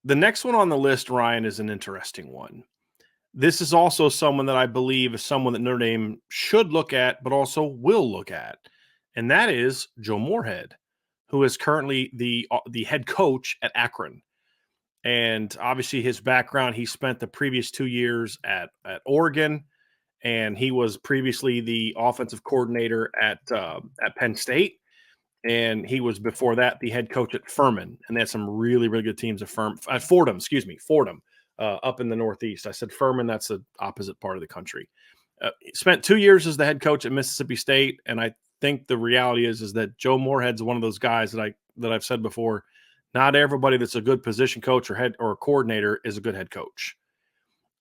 The next one on the list, Ryan, is an interesting one. This is also someone that I believe is someone that Notre Dame should look at, but also will look at, and that is Joe Moorhead, who is currently the head coach at Akron. And obviously, his background, he spent the previous 2 years at Oregon, and he was previously the offensive coordinator at Penn State. And he was before that the head coach at Furman, and they had some really, really good teams at Fordham, up in the Northeast. I said Furman, that's the opposite part of the country. Spent 2 years as the head coach at Mississippi State, and I think the reality is that Joe Moorhead's one of those guys that I've said before. Not everybody that's a good position coach or head or coordinator is a good head coach.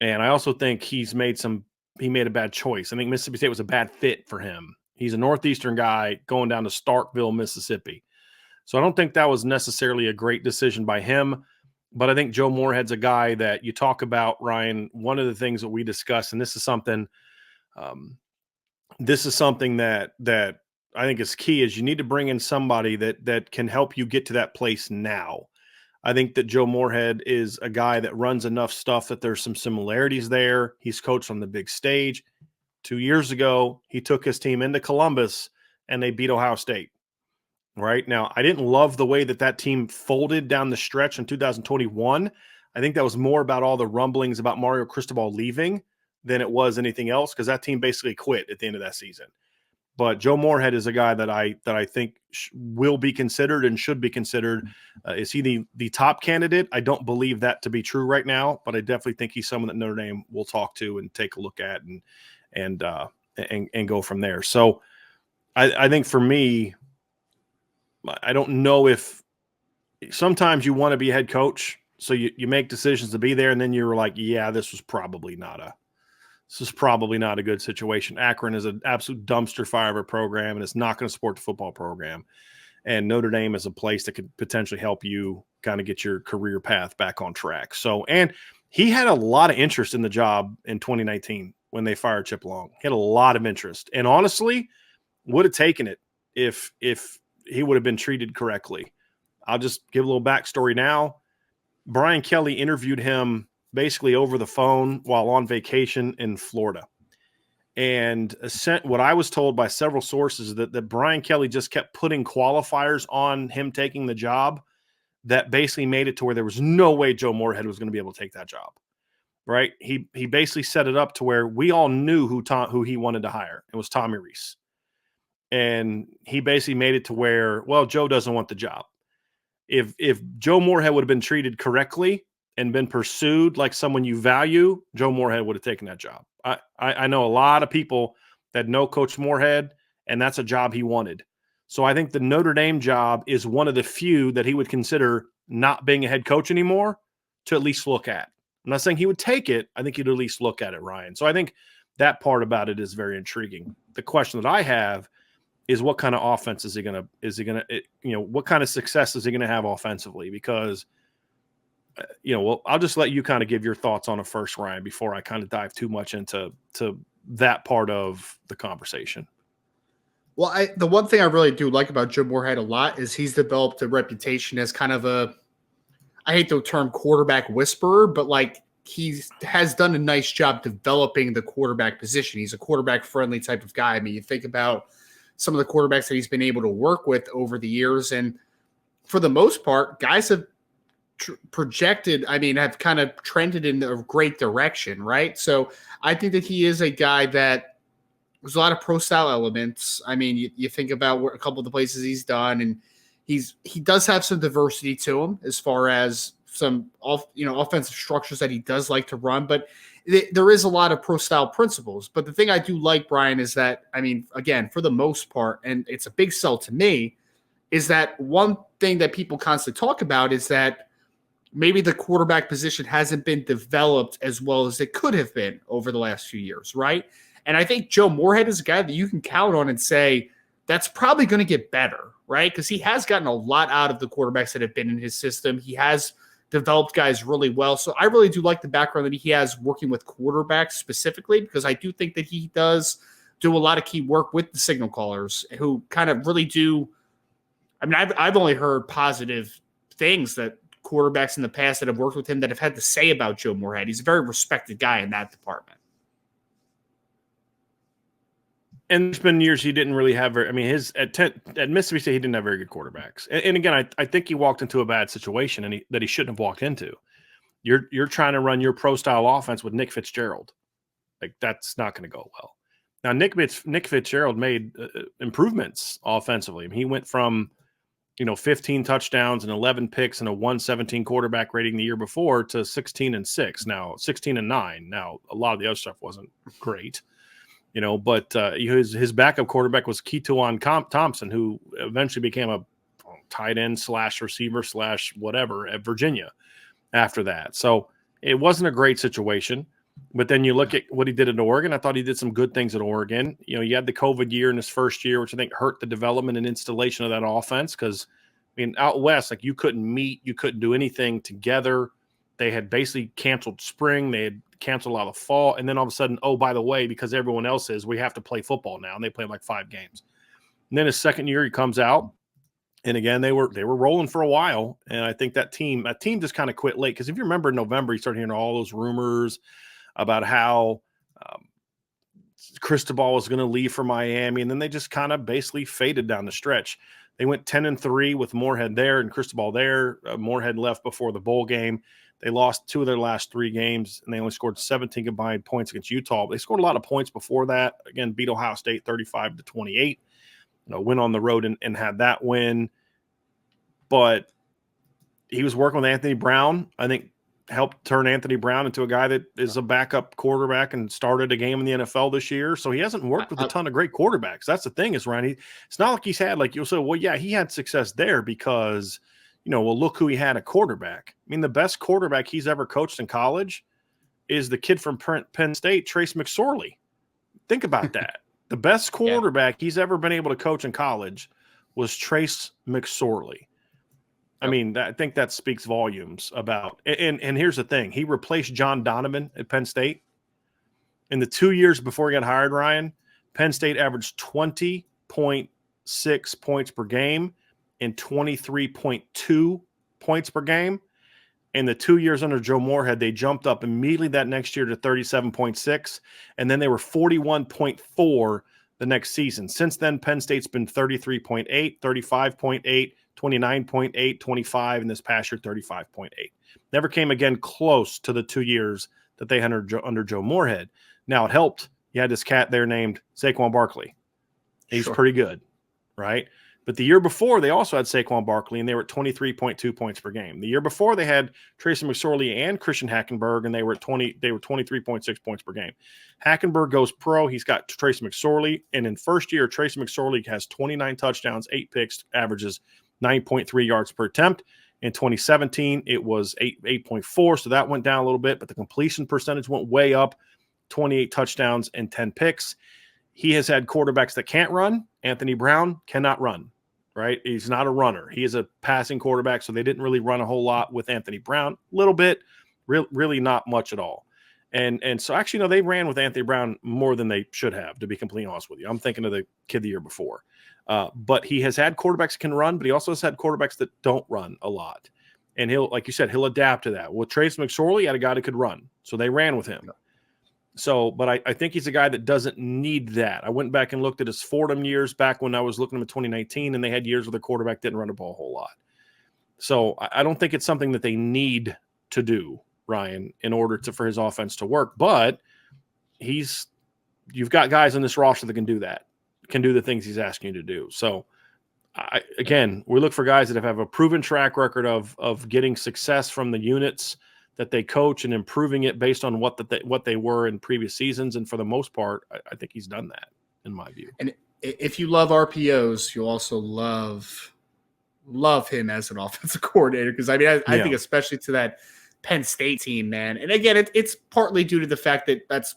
And I also think he made a bad choice. I think Mississippi State was a bad fit for him. He's a Northeastern guy going down to Starkville, Mississippi. So I don't think that was necessarily a great decision by him. But I think Joe Moorhead's a guy that you talk about, Ryan. One of the things that we discuss, and this is something that I think is key, is you need to bring in somebody that can help you get to that place now. I think that Joe Moorhead is a guy that runs enough stuff that there's some similarities there. He's coached on the big stage. 2 years ago, he took his team into Columbus, and they beat Ohio State. Right now, I didn't love the way that team folded down the stretch in 2021. I think that was more about all the rumblings about Mario Cristobal leaving than it was anything else, because that team basically quit at the end of that season. But Joe Moorhead is a guy that I think will be considered and should be considered. Is he the top candidate? I don't believe that to be true right now, but I definitely think he's someone that Notre Dame will talk to and take a look at and go from there. So I think for me, I don't know if sometimes you want to be a head coach, so you make decisions to be there, and then you're like, yeah, this was probably not a good situation. Akron is an absolute dumpster fire of a program, and it's not going to support the football program. And Notre Dame is a place that could potentially help you kind of get your career path back on track. So, and he had a lot of interest in the job in 2019 when they fired Chip Long. He had a lot of interest, and honestly, would have taken it if he would have been treated correctly. I'll just give a little backstory now. Brian Kelly interviewed him basically over the phone while on vacation in Florida. And what I was told by several sources that Brian Kelly just kept putting qualifiers on him taking the job that basically made it to where there was no way Joe Moorhead was going to be able to take that job. Right? He basically set it up to where we all knew who he wanted to hire. It was Tommy Rees. And he basically made it to where, well, Joe doesn't want the job. If Joe Moorhead would have been treated correctly and been pursued like someone you value, Joe Moorhead would have taken that job. I know a lot of people that know Coach Moorhead, and that's a job he wanted. So I think the Notre Dame job is one of the few that he would consider not being a head coach anymore to at least look at. I'm not saying he would take it. I think he'd at least look at it, Ryan. So I think that part about it is very intriguing. The question that I have is what kind of offense is he going to, what kind of success is he going to have offensively? Because, I'll just let you kind of give your thoughts on it first, Ryan, before I kind of dive too much into that part of the conversation. Well, the one thing I really do like about Joe Moorhead a lot is he's developed a reputation as kind of I hate the term quarterback whisperer, but like he has done a nice job developing the quarterback position. He's a quarterback friendly type of guy. I mean, you think about some of the quarterbacks that he's been able to work with over the years. And for the most part, guys have have kind of trended in a great direction, right? So I think that he is a guy that there's a lot of pro style elements. I mean, you think about a couple of the places he's done, and he does have some diversity to him as far as some offensive structures that he does like to run, but there is a lot of pro style principles. But the thing I do like, Brian, is that, I mean, again, for the most part, and it's a big sell to me, is that one thing that people constantly talk about is that maybe the quarterback position hasn't been developed as well as it could have been over the last few years, right? And I think Joe Moorhead is a guy that you can count on and say that's probably going to get better, right? Because he has gotten a lot out of the quarterbacks that have been in his system. He has developed guys really well. So I really do like the background that he has working with quarterbacks specifically, because I do think that he does do a lot of key work with the signal callers who kind of really do. I mean, I've only heard positive things that quarterbacks in the past that have worked with him that have had to say about Joe Moorhead. He's a very respected guy in that department. And there's been years he didn't really have at Mississippi State, he didn't have very good quarterbacks. And again, I think he walked into a bad situation that he shouldn't have walked into. You're trying to run your pro style offense with Nick Fitzgerald. Like, that's not going to go well. Now, Nick Fitzgerald made improvements offensively. I mean, he went from 15 touchdowns and 11 picks and a 117 quarterback rating the year before to 16-6. Now 16-9. Now, a lot of the other stuff wasn't great. But his backup quarterback was Keaton Thompson, who eventually became a tight end / receiver / whatever at Virginia after that. So it wasn't a great situation. But then you look at what he did at Oregon. I thought he did some good things at Oregon. You had the COVID year in his first year, which I think hurt the development and installation of that offense because, out west, like, you couldn't meet, you couldn't do anything together. They had basically canceled spring. They had canceled a lot of fall. And then all of a sudden, oh, by the way, because everyone else is, we have to play football now. And they played like 5 games. And then his second year, he comes out. And again, they were rolling for a while. And I think that team just kind of quit late. Because if you remember in November, you started hearing all those rumors about how Cristobal was going to leave for Miami. And then they just kind of basically faded down the stretch. They went 10-3 with Moorhead there and Cristobal there. Moorhead left before the bowl game. They lost 2 of their last 3 games, and they only scored 17 combined points against Utah. They scored a lot of points before that. Again, beat Ohio State 35-28. Went on the road and had that win. But he was working with Anthony Brown. I think helped turn Anthony Brown into a guy that is a backup quarterback and started a game in the NFL this year. So he hasn't worked with a ton of great quarterbacks. That's the thing is, Ryan, it's not like he's had, like you'll say, well, yeah, he had success there because – look who he had at quarterback. I mean, the best quarterback he's ever coached in college is the kid from Penn State, Trace McSorley. Think about that. The best quarterback he's ever been able to coach in college was Trace McSorley. I mean, I think that speaks volumes about – and here's the thing. He replaced John Donovan at Penn State. In the 2 years before he got hired, Ryan, Penn State averaged 20.6 points per game and 23.2 points per game. In the 2 years under Joe Moorhead, they jumped up immediately that next year to 37.6, and then they were 41.4 the next season. Since then, Penn State's been 33.8, 35.8, 29.8, 25, and this past year, 35.8. Never came again close to the 2 years that they had under Joe Moorhead. Now, it helped. You had this cat there named Saquon Barkley. He's pretty good, right? But the year before, they also had Saquon Barkley, and they were at 23.2 points per game. The year before, they had Tracy McSorley and Christian Hackenberg, and they were 23.6 points per game. Hackenberg goes pro. He's got Tracy McSorley, and in first year, Tracy McSorley has 29 touchdowns, 8 picks, averages 9.3 yards per attempt. In 2017, it was 8.4, so that went down a little bit, but the completion percentage went way up, 28 touchdowns and 10 picks. He has had quarterbacks that can't run. Anthony Brown cannot run, right? He's not a runner. He is a passing quarterback, so they didn't really run a whole lot with Anthony Brown. A little bit, really not much at all. And so actually, no, they ran with Anthony Brown more than they should have, to be completely honest with you. I'm thinking of the kid the year before. But he has had quarterbacks that can run, but he also has had quarterbacks that don't run a lot. And he'll, like you said, he'll adapt to that. With Trace McSorley, he had a guy that could run, so they ran with him. So, but I think he's a guy that doesn't need that. I went back and looked at his Fordham years back when I was looking at him in 2019, and they had years where the quarterback didn't run the ball a whole lot. So I don't think it's something that they need to do, Ryan, in order for his offense to work. But you've got guys on this roster that can do that, can do the things he's asking you to do. So, again, we look for guys that have a proven track record of getting success from the units that they coach and improving it based on what they were in previous seasons. And for the most part, I think he's done that, in my view. And if you love RPOs, you'll also love him as an offensive coordinator. Because I think especially to that Penn State team, man. And again, it's partly due to the fact that that's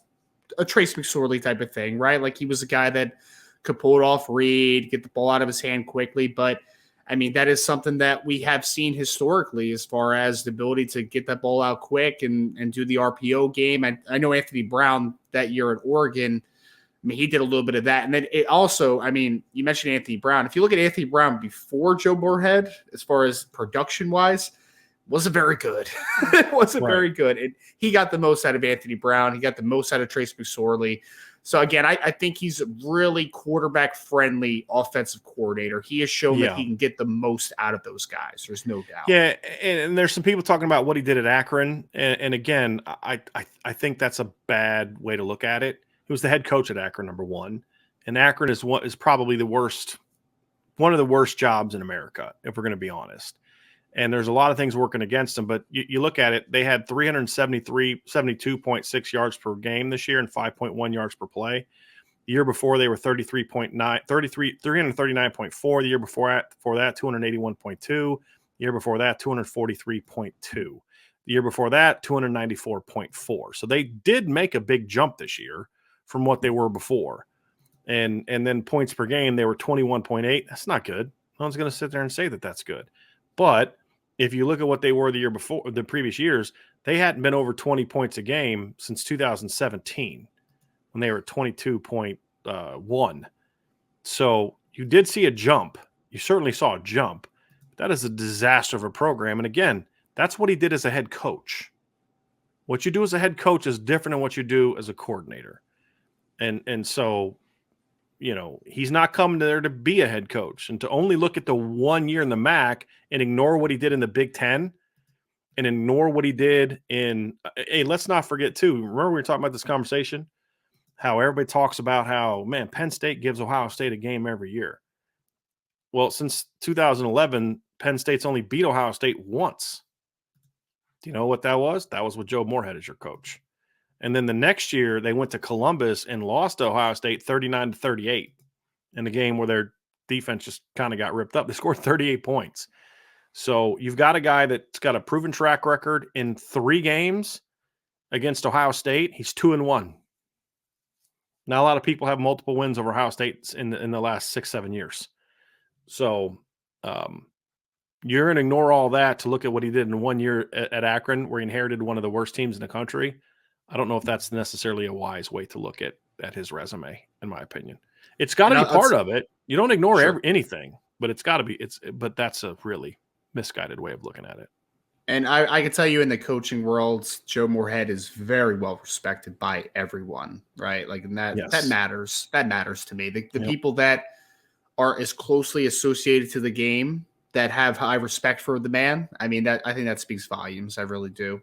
a Trace McSorley type of thing, right? Like, he was a guy that could pull it off read, get the ball out of his hand quickly. But I mean, that is something that we have seen historically as far as the ability to get that ball out quick and do the RPO game. I know Anthony Brown that year at Oregon, I mean, he did a little bit of that. And then it also, I mean, you mentioned Anthony Brown. If you look at Anthony Brown before Joe Moorhead, as far as production-wise, wasn't very good. It wasn't Right. very good. And he got the most out of Anthony Brown. He got the most out of Trace McSorley. So again, I think he's a really quarterback-friendly offensive coordinator. He has shown that he can get the most out of those guys. There's no doubt. Yeah, and there's some people talking about what he did at Akron, and again, I think that's a bad way to look at it. He was the head coach at Akron, number one, and Akron is probably one of the worst jobs in America, if we're going to be honest. And there's a lot of things working against them, but you look at it, they had 72.6 yards per game this year and 5.1 yards per play. The year before, they were 339.4. The year before that, 281.2. The year before that, 243.2. The year before that, 294.4. So they did make a big jump this year from what they were before. And then points per game, they were 21.8. That's not good. No one's going to sit there and say that that's good. But if you look at what they were the year before, the previous years, they hadn't been over 20 points a game since 2017 when they were at 22.1. So you did see a jump. You certainly saw a jump. That is a disaster of a program. And again, that's what he did as a head coach. What you do as a head coach is different than what you do as a coordinator. And so, he's not coming there to be a head coach, and to only look at the 1 year in the MAC and ignore what he did in the Big Ten and ignore what he did in hey, let's not forget too. Remember we were talking about this conversation, how everybody talks about how, man, Penn State gives Ohio State a game every year. Well, since 2011, Penn State's only beat Ohio State once. Do you know what that was? That was with Joe Moorhead as your coach. And then the next year, they went to Columbus and lost to Ohio State 39-38 in a game where their defense just kind of got ripped up. They scored 38 points. So you've got a guy that's got a proven track record in 3 games against Ohio State. He's 2-1. Not a lot of people have multiple wins over Ohio State in the last 6-7 years. So you're going to ignore all that to look at what he did in 1 year at Akron, where he inherited one of the worst teams in the country. I don't know if that's necessarily a wise way to look at his resume, in my opinion. It's got to be part of it. You don't ignore anything, but it's got to be. But that's a really misguided way of looking at it. And I can tell you, in the coaching world, Joe Moorhead is very well respected by everyone, right? Like, and that matters. That matters to me. The people that are as closely associated to the game, that have high respect for the man. I mean, I think that speaks volumes. I really do.